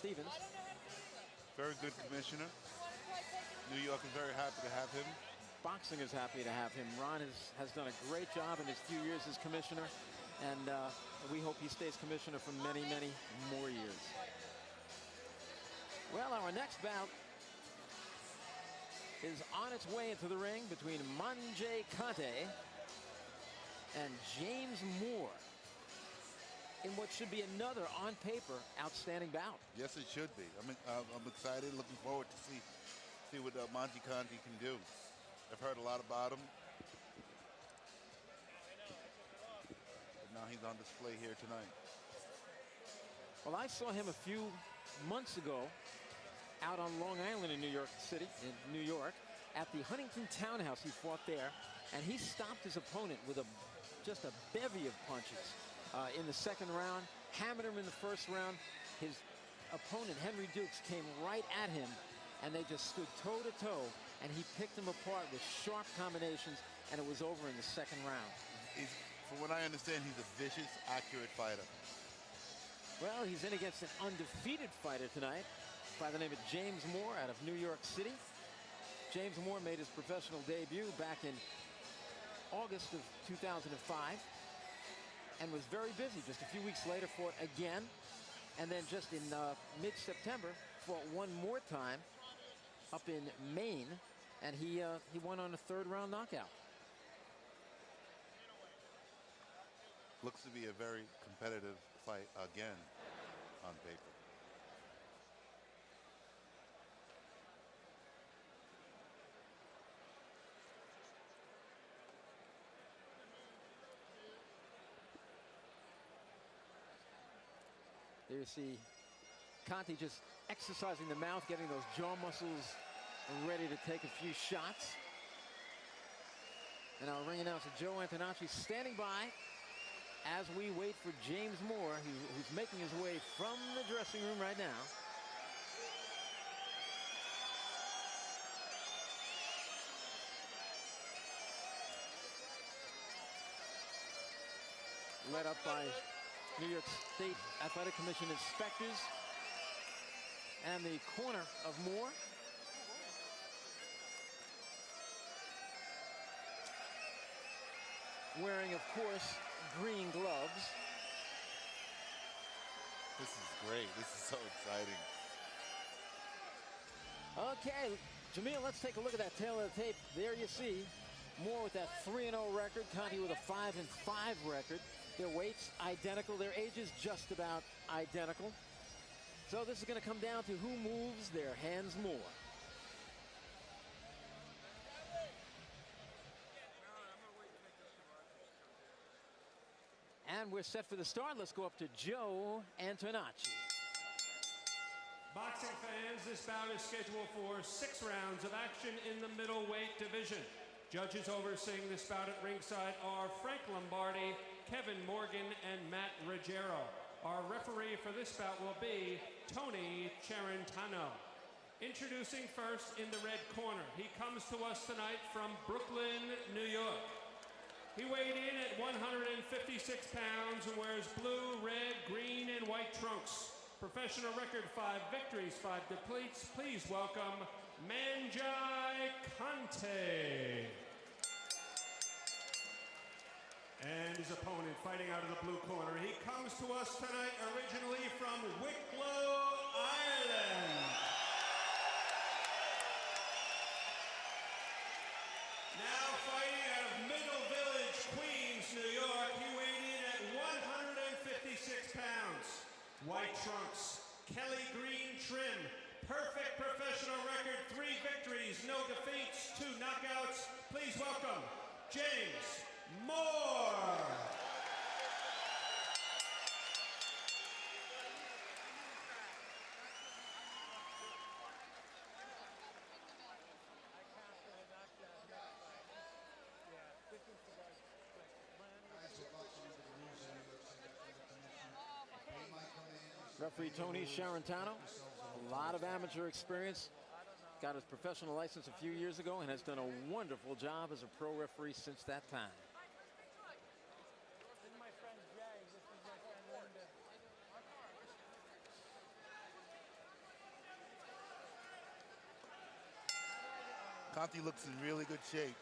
Stevens. Very good commissioner. New York is very happy to have him. Boxing is happy to have him. Ron has done a great job in his few years as commissioner, and we hope he stays commissioner for many, many more years. Well, our next bout is on its way into the ring between Manji Conteh and James Moore in what should be another, on paper, outstanding bout. Yes, it should be. I'm excited, looking forward to see what Manji Conteh can do. I've heard a lot about him. But now he's on display here tonight. Well, I saw him a few months ago out on Long Island in New York City, in New York, at the Huntington Townhouse. He fought there, and he stopped his opponent with just a bevy of punches in the second round, hammered him in the first round. His opponent, Henry Dukes, came right at him, and they just stood toe-to-toe, and he picked him apart with sharp combinations, and it was over in the second round. From what I understand, he's a vicious, accurate fighter. Well, he's in against an undefeated fighter tonight by the name of James Moore out of New York City. James Moore made his professional debut back in August of 2005 and was very busy. Just a few weeks later, fought again, and then just in mid-September, fought one more time up in Maine, and he won on a third-round knockout. Looks to be a very competitive fight again on paper. There you see Conteh just exercising the mouth, getting those jaw muscles ready to take a few shots. And our ring announcer Joe Antonacci standing by as we wait for James Moore, who's making his way from the dressing room right now. Led up by New York State Athletic Commission inspectors. And the corner of Moore. Wearing, of course, green gloves. This is great. This is so exciting. Okay, Jamil, let's take a look at that tail of the tape. There you see Moore with that 3-0 record, Conteh with a 5-5 record. Their weights identical, their ages just about identical. So this is going to come down to who moves their hands more. And we're set for the start. Let's go up to Joe Antonacci. Boxing fans, this bout is scheduled for 6 rounds of action in the middleweight division. Judges overseeing this bout at ringside are Frank Lombardi, Kevin Morgan, and Matt Ruggiero. Our referee for this bout will be Tony Charentano. Introducing first in the red corner. He comes to us tonight from Brooklyn, New York. He weighed in at 156 pounds and wears blue, red, green, and white trunks. Professional record, 5 victories, 5 defeats. Please welcome Manji Conteh. And his opponent fighting out of the blue corner. He comes to us tonight originally from Wicklow, Ireland. Now fighting out of Middle Village, Queens, New York. He weighed in at 156 pounds. White trunks, Kelly green trim, perfect professional record, 3 victories, no defeats, 2 knockouts. Please welcome James Moore. Referee Tony Charentano, a lot of amateur experience. Got his professional license a few years ago and has done a wonderful job as a pro referee since that time. Conteh looks in really good shape.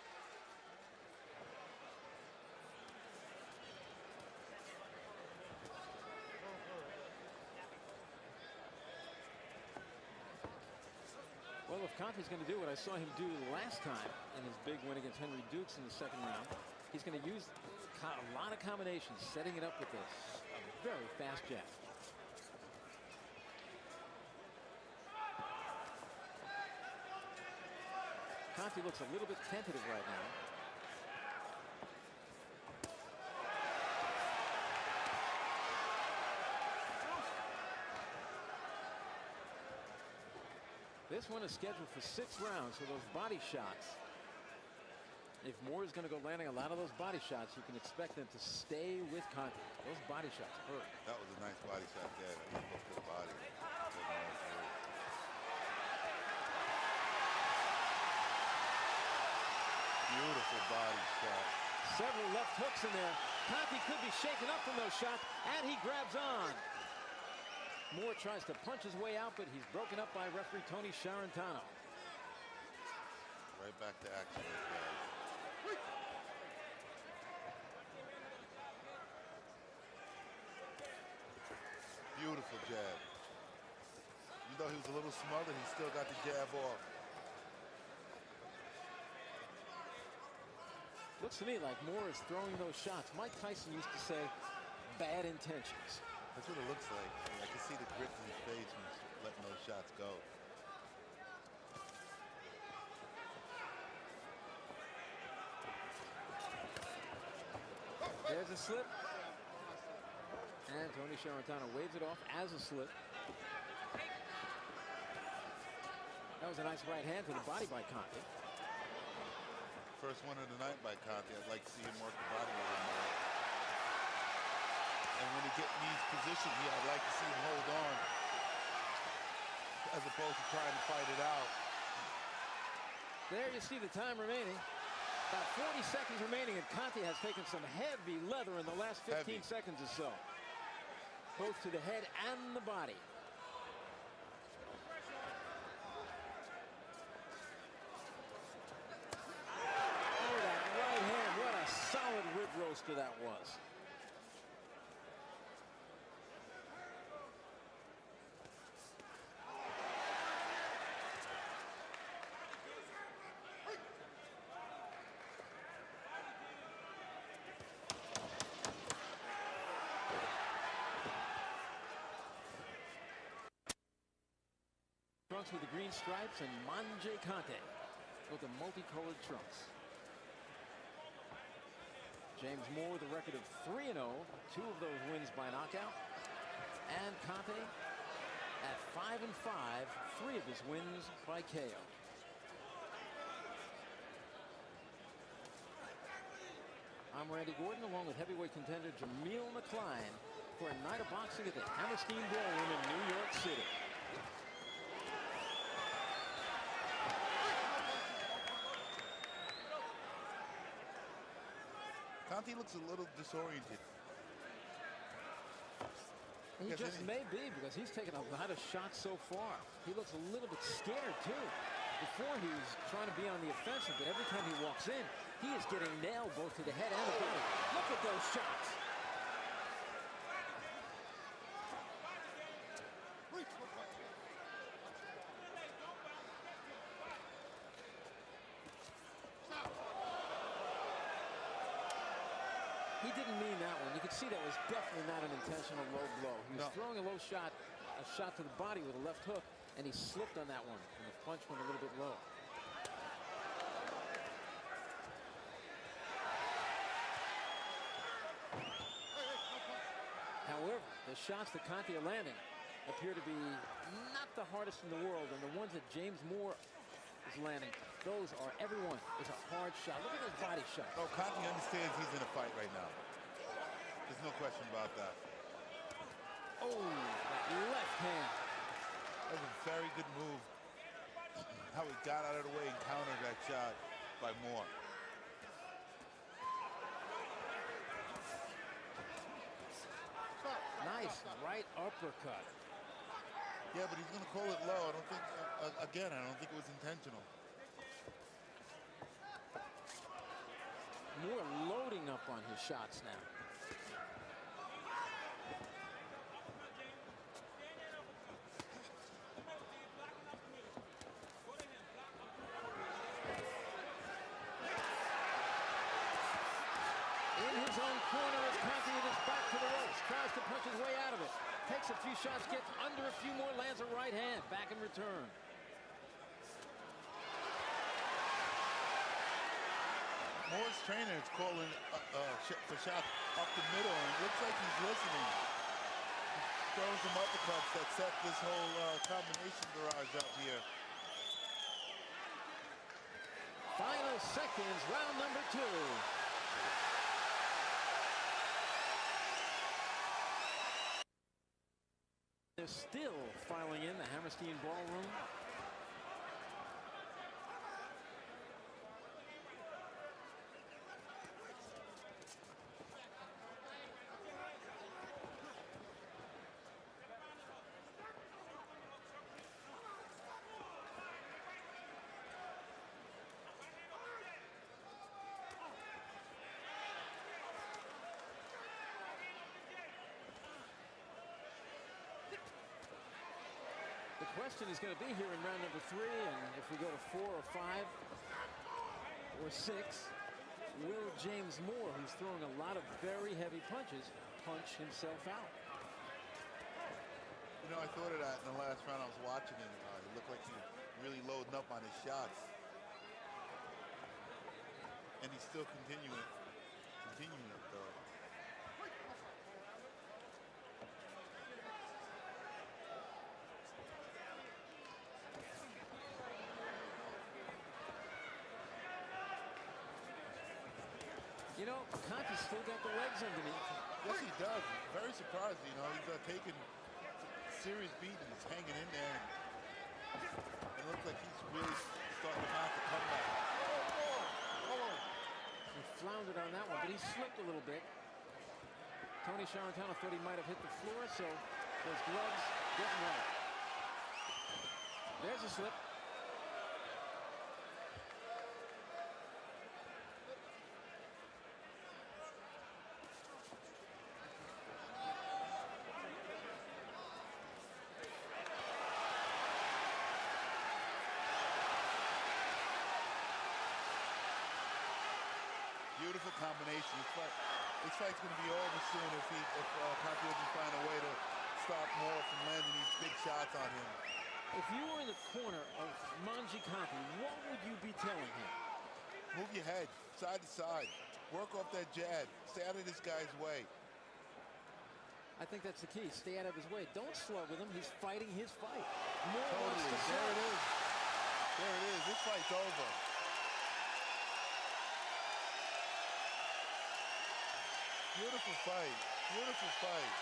Well, if Conteh's going to do what I saw him do last time in his big win against Henry Dukes in the second round, he's going to use a lot of combinations, setting it up with a very fast jab. Conteh looks a little bit tentative right now. This one is scheduled for 6 rounds, so those body shots, if Moore is going to go landing a lot of those body shots, you can expect them to stay with Conteh. Those body shots hurt. That was a nice body shot there. That was good body. Beautiful body shot. Several left hooks in there. Conteh could be shaken up from those shots, and he grabs on. Moore tries to punch his way out, but he's broken up by referee Tony Charentano. Right back to action, guys. Beautiful jab. Even though he was a little smothered, he still got the jab off. Looks to me like Moore is throwing those shots. Mike Tyson used to say, bad intentions. That's what it looks like. I can see the grit in his face when he's letting those shots go. There's a slip. And Tony Charentano waves it off as a slip. That was a nice right hand to the body by Conteh. First one of the night by Conteh. I'd like to see him work the body a little more. And when he gets in these positions here, I'd like to see him hold on as opposed to trying to fight it out. There you see the time remaining. About 40 seconds remaining, and Conteh has taken some heavy leather in the last 15 seconds or so. Both to the head and the body. Oh, that right hand. What a solid rib roaster that was. Trunks with the green stripes, and Manji Conteh with the multicolored trunks. James Moore with a record of 3-0, 2 of those wins by knockout. And Conteh at 5-5, 3 of his wins by KO. I'm Randy Gordon, along with heavyweight contender Jameel McCline, for a night of boxing at the Hammerstein Ballroom in New York City. Conteh looks a little disoriented. He just may be, because he's taken a lot of shots so far. He looks a little bit scared, too. Before he was trying to be on the offensive, but every time he walks in, he is getting nailed both to the head and the body. Look at those shots. He didn't mean that one. You could see that was definitely not an intentional low blow. He was throwing a low shot, a shot to the body with a left hook, and he slipped on that one, and the punch went a little bit low. However, the shots that Conteh are landing appear to be not the hardest in the world, and the ones that James Moore is landing, those are, every one is a hard shot. Look at those body shots. Oh, Conteh understands he's in a fight right now. There's no question about that. Oh, that left hand. That was a very good move. How he got out of the way and countered that shot by Moore. Nice right uppercut. Yeah, but he's going to call it low. I don't think, again, I don't think it was intentional. Moore loading up on his shots now. In his own corner as Conteh with his back to the ropes. Tries to punch his way out of it. Takes a few shots, gets under a few more, lands a right hand. Back in return. Moore's trainer is calling for shots up the middle, and it looks like he's listening. He throws some uppercuts that set this whole combination barrage up here. Final seconds, round number 2. They're still filing in the Hammerstein Ballroom. The question is going to be here in round number 3, and if we go to 4 or 5 or 6, will James Moore, who's throwing a lot of very heavy punches, punch himself out? You know, I thought of that in the last round I was watching him. He looked like he was really loading up on his shots. And he's still continuing it though. You know, Conteh's still got the legs underneath. Yes, he does. Very surprised, you know. He's taking serious beatings, hanging in there. It looks like he's really starting to mount the comeback. He floundered on that one, but he slipped a little bit. Tony Charentano thought he might have hit the floor, so those gloves getting right. There's a slip. Beautiful combination. This fight's going to be over soon if Conteh doesn't find a way to stop Moore from landing these big shots on him. If you were in the corner of Manji Conteh, what would you be telling him? Move your head side to side. Work off that jab. Stay out of this guy's way. I think that's the key. Stay out of his way. Don't slug with him. He's fighting his fight. Moore wants Totally. to There it is. There it is. This fight's over. Beautiful fight. Beautiful fight.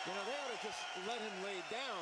You know, they ought to just let him lay down